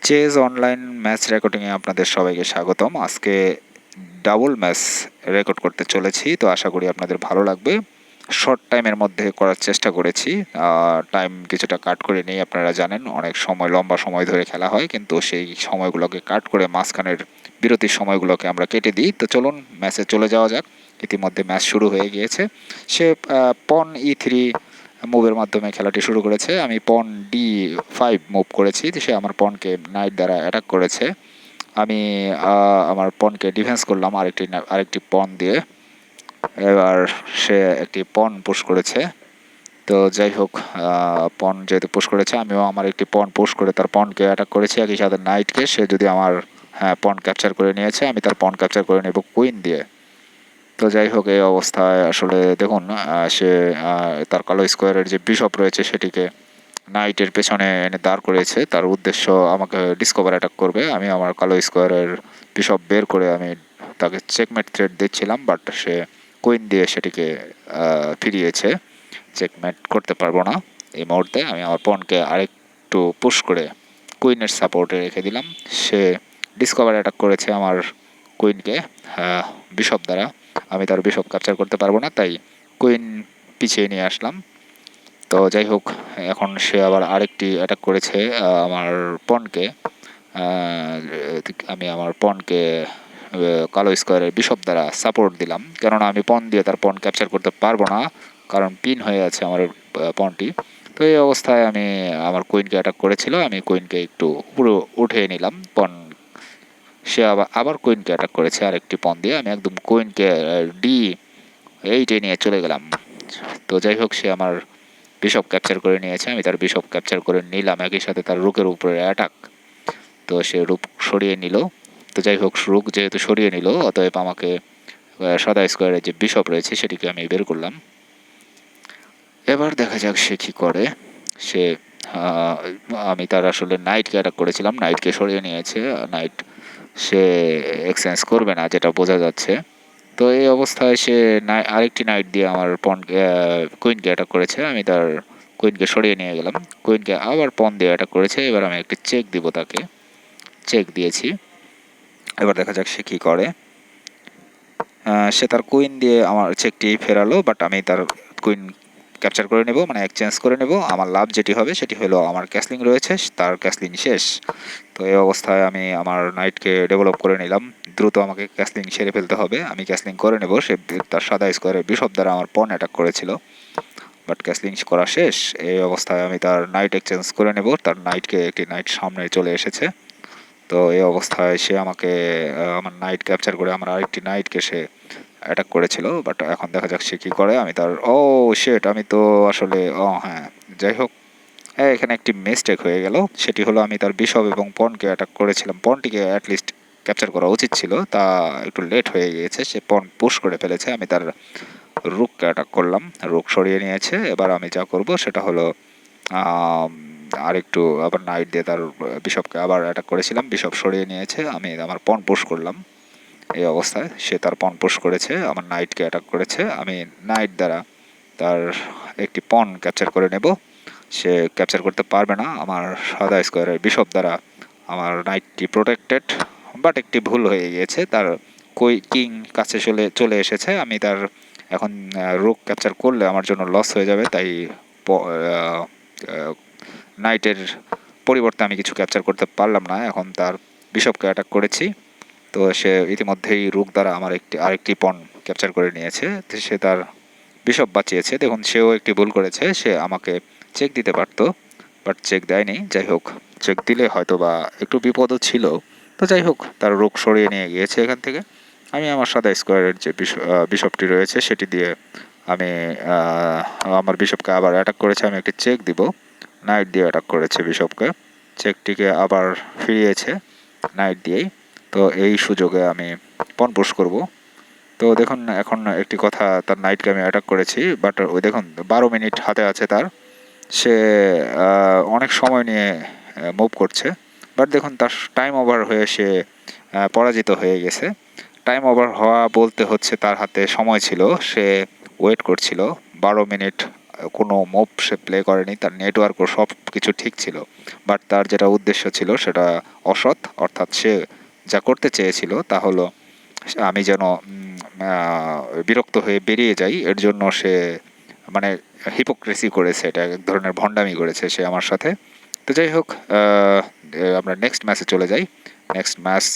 Chase online match রেকর্ডিংয়ে আপনাদের সবাইকে স্বাগতম। আজকে ডাবল ম্যাচ রেকর্ড করতে চলেছি, তো আশা করি আপনাদের ভালো লাগবে। শর্ট টাইমের মধ্যে করার চেষ্টা করেছি, টাইম কিছুটা কাট করে নিই। আপনারা জানেন অনেক সময় লম্বা সময় ধরে খেলা হয়, কিন্তু সেই সময়গুলোকে কাট করে মাঝখানের বিরতির সময়গুলোকে আমরা কেটে দিই। তো চলুন ম্যাচে চলে যাওয়া যাক। ইতিমধ্যে ম্যাচ শুরু হয়ে গিয়েছে। সে পন E3 মুভের মাধ্যমে খেলাটি শুরু করেছে। আমি পন D5 মুভ করেছি, সে আমার পনকে নাইট দ্বারা অ্যাটাক করেছে। আমি আমার পনকে ডিফেন্স করলাম আরেকটি পন দিয়ে। এবার সে একটি পন পুশ করেছে। তো যাই হোক, পন যেহেতু পুশ করেছে, আমিও আমার একটি পন পুশ করে তার পনকে অ্যাটাক করেছি, একই সাথে নাইটকে। সে যদি আমার পন ক্যাপচার করে নিয়েছে, আমি তার পন ক্যাপচার করে নেব কুইন দিয়ে। তো যাই হোক, এই অবস্থায় আসলে দেখুন, সে তার কালো স্কোয়ারের যে বিশপ রয়েছে সেটিকে নাইটের পেছনে এনে দাঁড় করেছে। তার উদ্দেশ্য আমাকে ডিসকভার অ্যাটাক করবে। আমি আমার কালো স্কোয়ারের বিশপ বের করে আমি তাকে চেকমেট থ্রেট দিচ্ছিলাম, বাট সে কুইন দিয়ে সেটিকে ফিরিয়েছে। চেকমেট করতে পারবো না এই মুহূর্তে। আমি আমার পনকে আরেকটু পুশ করে কুইনের সাপোর্টে রেখে দিলাম। সে ডিসকভার অ্যাটাক করেছে আমার কুইনকে বিশপ দ্বারা। আমি তার বিশপ ক্যাপচার করতে পারবো না, তাই কুইন পিছিয়ে নিয়ে আসলাম। তো যাই হোক, এখন সে আবার আরেকটি অ্যাটাক করেছে আমার পনকে। আমি আমার পনকে কালো স্কোয়ারের বিশপ দ্বারা সাপোর্ট দিলাম, কেননা আমি পন দিয়ে তার পন ক্যাপচার করতে পারবো না, কারণ পিন হয়ে আছে আমার পনটি। তো এই অবস্থায় আমি আমার কুইনকে অ্যাটাক করেছিল, আমি কুইনকে একটু উপরে উঠিয়ে নিলাম। পন সে আবার কুইনকে অ্যাটাক করেছে আরেকটি পন দিয়ে। আমি একদম কুইনকে D8 নিয়ে চলে গেলাম। তো যাই হোক, সে আমার বিশপ ক্যাপচার করে নিয়েছে, আমি তার বিশপ ক্যাপচার করে নিলাম, একই সাথে তার রুকের উপরে অ্যাটাক। তো সে রুক সরিয়ে নিল। তো যাই হোক, রুক যেহেতু সরিয়ে নিল, অতএব আমাকে সাদা স্কোয়ারের যে বিশপ রয়েছে সেটিকে আমি বের করলাম। এবার দেখা যাক সে কী করে। সে আমি তার আসলে নাইটকে অ্যাটাক করেছিলাম, নাইটকে সরিয়ে নিয়েছে। নাইট সে এক্সচেঞ্জ করবে না, যেটা বোঝা যাচ্ছে। তো এই অবস্থায় সে আরেকটি নাইট দিয়ে আমার কুইনকে অ্যাটাক করেছে। আমি তার কুইনকে সরিয়ে নিয়ে গেলাম। কুইনকে আবার পন দিয়ে অ্যাটাক করেছে। এবার আমি একটি চেক দিব তাকে। চেক দিয়েছি। এবার দেখা যাক সে কী করে। সে তার কুইন দিয়ে আমার চেকটি ফেরালো, বাট আমি তার কুইন ক্যাপচার করে নেব, মানে এক্সচেঞ্জ করে নেব। আমার লাভ যেটি হবে সেটি হলো আমার ক্যাসলিং রয়েছে, তার ক্যাসলিং শেষ। তো এই অবস্থায় আমি আমার নাইটকে ডেভেলপ করে নিলাম। দ্রুত আমাকে ক্যাসলিং সেরে ফেলতে হবে। আমি ক্যাসলিং করে নেব। সে তার সাদা স্কোয়ারের বিশপ দ্বারা আমার পন অ্যাটাক করেছিল, বাট ক্যাসলিং করা শেষ। এই অবস্থায় আমি তার নাইট এক্সচেঞ্জ করে নেব। তার নাইটকে একটি নাইট সামনে চলে এসেছে। তো এই অবস্থায় সে আমাকে আমার নাইট ক্যাপচার করে আমার আরেকটি নাইটকে সে অ্যাটাক করেছিল, বাট এখন দেখা যাক সে কী করে। আমি তার শেট, আমি তো আসলে হ্যাঁ, যাই হোক, এখানে একটি মিস্টেক হয়ে গেল। সেটি হলো আমি তার বিশপ এবং পনকে অ্যাটাক করেছিলাম। পনটিকে অ্যাটলিস্ট ক্যাপচার করা উচিত ছিল, তা একটু লেট হয়ে গিয়েছে। সে পন পুশ করে ফেলেছে। আমি তার রুককে অ্যাটাক করলাম, রুক সরিয়ে নিয়েছে। এবার আমি যা করব সেটা হলো আরেকটু আবার নাইট দিয়ে তার বিশপকে আবার অ্যাটাক করেছিলাম, বিশপ সরিয়ে নিয়েছে। আমি আমার পন পুশ করলাম। এই অবস্থায় সে তার পন পুশ করেছে, আমার নাইটকে অ্যাটাক করেছে। আমি নাইট দ্বারা তার একটি পন ক্যাপচার করে নেব। সে ক্যাপচার করতে পারবে না আমার সাদা স্কোয়ারের বিশপ দ্বারা। আমার নাইটটি প্রোটেক্টেড, বাট একটি ভুল হয়ে গিয়েছে। তার কিং কাছে চলে এসেছে। আমি তার এখন রুক ক্যাপচার করলে আমার জন্য লস হয়ে যাবে, তাই নাইটের পরিবর্তে আমি কিছু ক্যাপচার করতে পারলাম না। এখন তার বিশপকে অ্যাটাক করেছি। তো সে ইতিমধ্যেই রুক দ্বারা আমার আরেকটি পন ক্যাপচার করে নিয়েছে। সে তার বিশপ বাঁচিয়েছে। দেখুন, সেও একটি ভুল করেছে। সে আমাকে চেক দিতে পারত, বাট চেক দেয়নি। যাই হোক, চেক দিলে হয়তো বা একটু বিপদও ছিল। তো যাই হোক, তার রুক সরিয়ে নিয়ে গিয়েছে এখান থেকে। আমি আমার সাদা স্কোয়ারের যে বিশপটি রয়েছে সেটি দিয়ে আমি আমার বিশপকে আবার অ্যাটাক করেছে। আমি একটি চেক দিব। নাইট দিয়ে অ্যাটাক করেছে বিশপকে, চেকটিকে আবার ফিরিয়েছে নাইট দিয়েই। তো এই সুযোগে আমি পন পুশ করব। তো দেখুন, এখন একটি কথা, তার নাইটকে আমি অ্যাটাক করেছি, বাট ওই দেখুন 12 মিনিট হাতে আছে তার। সে অনেক সময় নিয়ে মুভ করছে, বাট দেখুন তার টাইম ওভার হয়ে সে পরাজিত হয়ে গেছে। টাইম ওভার হওয়া বলতে হচ্ছে তার হাতে সময় ছিল, সে ওয়েট করছিল 12 মিনিট কোনো মুভ সে প্লে করেনি, তার নেটওয়ার্কও সব কিছু ঠিক ছিল, বাট তার যেটা উদ্দেশ্য ছিল সেটা অসৎ। অর্থাৎ সে যা করতে চেয়েছিল তা হলো আমি যেন বিরক্ত হয়ে বেরিয়ে যাই, এর জন্য সে মানে হিপোক্রেসি করেছে, এটা এক ধরনের ভণ্ডামি করেছে সে আমার সাথে। তো যাই হোক, আমরা নেক্সট ম্যাচে চলে যাই। নেক্সট ম্যাচ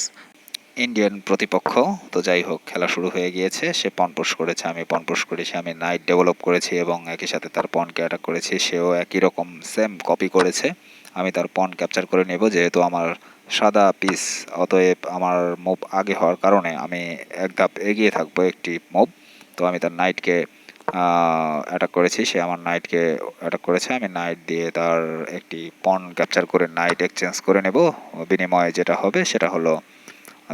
ইন্ডিয়ান প্রতিপক্ষ। তো যাই হোক, খেলা শুরু হয়ে গিয়েছে। সে পন পুশ করেছে, আমি পন পুশ করেছি, আমি নাইট ডেভেলপ করেছি এবং একই সাথে তার পনকে অ্যাটাক করেছি। সেও একই রকম সেম কপি করেছে। আমি তার পন ক্যাপচার করে নেব, যেহেতু আমার সাদা পিস, অতএব আমার মুভ আগে হওয়ার কারণে আমি এক ধাপ এগিয়ে থাকবো একটি মুভ। তো আমি তার নাইটকে অ্যাটাক করেছি, সে আমার নাইটকে অ্যাটাক করেছে। আমি নাইট দিয়ে তার একটি পন ক্যাপচার করে নাইট এক্সচেঞ্জ করে নেব। বিনিময়ে যেটা হবে সেটা হলো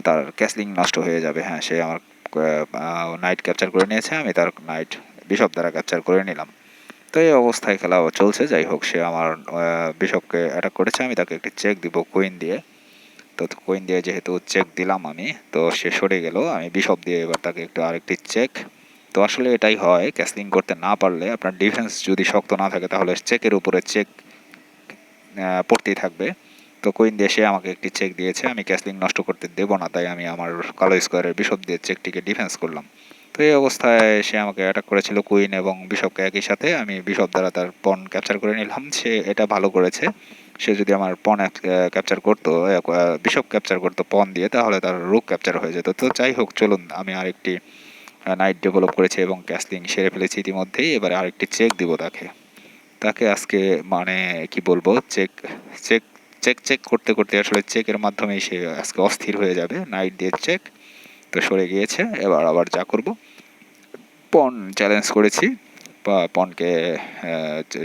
তার ক্যাসলিং নষ্ট হয়ে যাবে। হ্যাঁ, সে আমার নাইট ক্যাপচার করে নিয়েছে, আমি তার নাইট বিশপ দ্বারা ক্যাপচার করে নিলাম। তো এই অবস্থায় খেলা চলছে। যাই হোক, সে আমার বিশপকে অ্যাটাক করেছে, আমি তাকে একটি চেক দিব কুইন দিয়ে। তো কুইন দিয়ে যেহেতু চেক দিলাম আমি, তো সে সরে গেল। আমি বিশপ দিয়ে এবার তাকে একটু আরেকটি চেক। তো আসলে এটাই হয়, ক্যাসলিং করতে না পারলে, আপনার ডিফেন্স যদি শক্ত না থাকে তাহলে চেকের উপরে চেক পড়তেই থাকবে। তো কুইন দিয়ে সে আমাকে একটি চেক দিয়েছে, আমি ক্যাসলিং নষ্ট করতে দেব না, তাই আমি আমার কালো স্কোয়ারের বিশপ দিয়ে চেকটিকে ডিফেন্স করলাম। তো এই অবস্থায় সে আমাকে অ্যাটাক করেছিল কুইন এবং বিশপকে একই সাথে। আমি বিশপ দ্বারা তার পন ক্যাপচার করে নিলাম। সে এটা ভালো করেছে। সে যদি আমার পন ক্যাপচার করতো, বিশপ ক্যাপচার করতো পন দিয়ে, তাহলে তার রুক ক্যাপচার হয়ে যেত। তো যাই হোক, চলুন, আমি আরেকটি নাইট ডেভেলপ করেছি এবং ক্যাসলিং সেরে ফেলেছি ইতিমধ্যেই। এবারে আরেকটি চেক দিব তাকে। আজকে মানে কি বলবো, চেক চেক চেক চেক করতে করতে আসলে চেকের মাধ্যমেই সে আজকে অস্থির হয়ে যাবে। নাইট দিয়ে চেক, তো সরে গিয়েছে। এবার আবার যা করব, পন চ্যালেঞ্জ করেছি, বা পনকে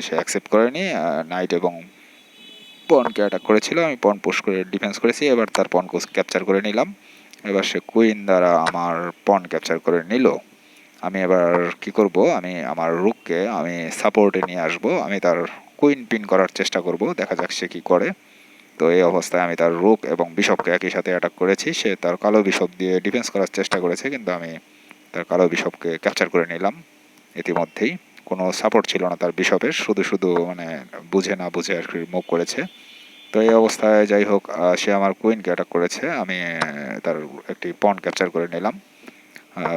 সে অ্যাকসেপ্ট করেনি। নাইট এবং পনকে অ্যাটাক করেছিল, আমি পন পুশ করে ডিফেন্স করেছি। এবার তার পনকে ক্যাপচার করে নিলাম। এবার সে কুইন দ্বারা আমার পন ক্যাপচার করে নিল। আমি এবার কি করব, আমি আমার রুককে আমি সাপোর্টে নিয়ে আসব। আমি তার কুইন পিন করার চেষ্টা করব, দেখা যাক সে কী করে। তো এই অবস্থায় আমি তার রুক এবং বিশপকে একই সাথে অ্যাটাক করেছি। সে তার কালো বিশপ দিয়ে ডিফেন্স করার চেষ্টা করেছে, কিন্তু আমি তার কালো বিশপকে ক্যাপচার করে নিলাম। ইতিমধ্যেই কোনো সাপোর্ট ছিল না তার বিশপের, শুধু শুধু মানে বুঝে না বুঝে আর কি মুভ করেছে। তো এই অবস্থায় যাই হোক, সে আমার কুইনকে অ্যাটাক করেছে, আমি তার একটি পন ক্যাপচার করে নিলাম।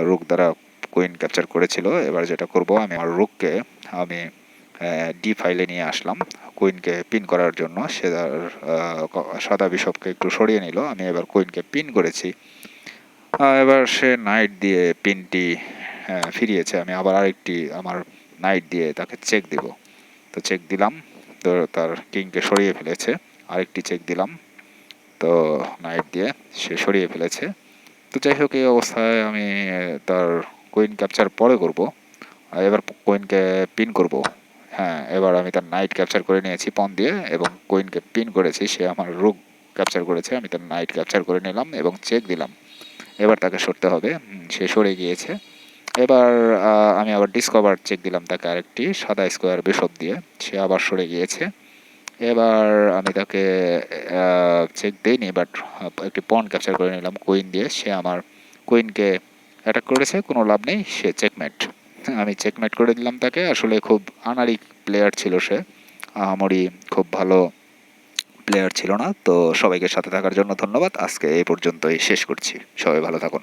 রুক দ্বারা কুইন ক্যাপচার করেছিল। এবার যেটা করব, আমি আমার রুককে আমি ডি ফাইলে নিয়ে আসলাম কুইনকে পিন করার জন্য। সে তার সাদা বিশপকে একটু সরিয়ে নিল, আমি এবার কুইনকে পিন করেছি। এবার সে নাইট দিয়ে পিনটি ফিরিয়েছে। আমি আবার আরেকটি আমার নাইট দিয়ে তাকে চেক দিব। তো চেক দিলাম, তো তার কিংকে সরিয়ে ফেলেছে। আরেকটি চেক দিলাম, তো নাইট দিয়ে সে সরিয়ে ফেলেছে। তো যাই হোক, এই অবস্থায় আমি তার কুইন ক্যাপচার পরে করব। এবার কুইনকে পিন করব। হ্যাঁ, এবার আমি তার নাইট ক্যাপচার করে নিয়েছি পন দিয়ে এবং কুইনকে পিন করেছি। সে আমার রুক ক্যাপচার করেছে, আমি তার নাইট ক্যাপচার করে নিলাম এবং চেক দিলাম। এবার তাকে সরতে হবে, সে সরে গিয়েছে। এবার আমি আবার ডিসকভার চেক দিলাম তাকে আরেকটি সাদা স্কোয়ার বিশপ দিয়ে, সে আবার সরে গিয়েছে। এবার আমি তাকে চেক দিইনি, বাট একটি পন ক্যাপচার করে নিলাম কুইন দিয়ে। সে আমার কুইনকে অ্যাটাক করেছে, কোনো লাভ নেই, সে চেকমেট। আমি চেকমেট করে দিলাম তাকে। আসলে খুব আনাড়ি প্লেয়ার ছিল সে, আহামরি খুব ভালো প্লেয়ার ছিল না। তো সবাইকে সাথে থাকার জন্য ধন্যবাদ। আজকে এই পর্যন্তই শেষ করছি। সবাই ভালো থাকুন।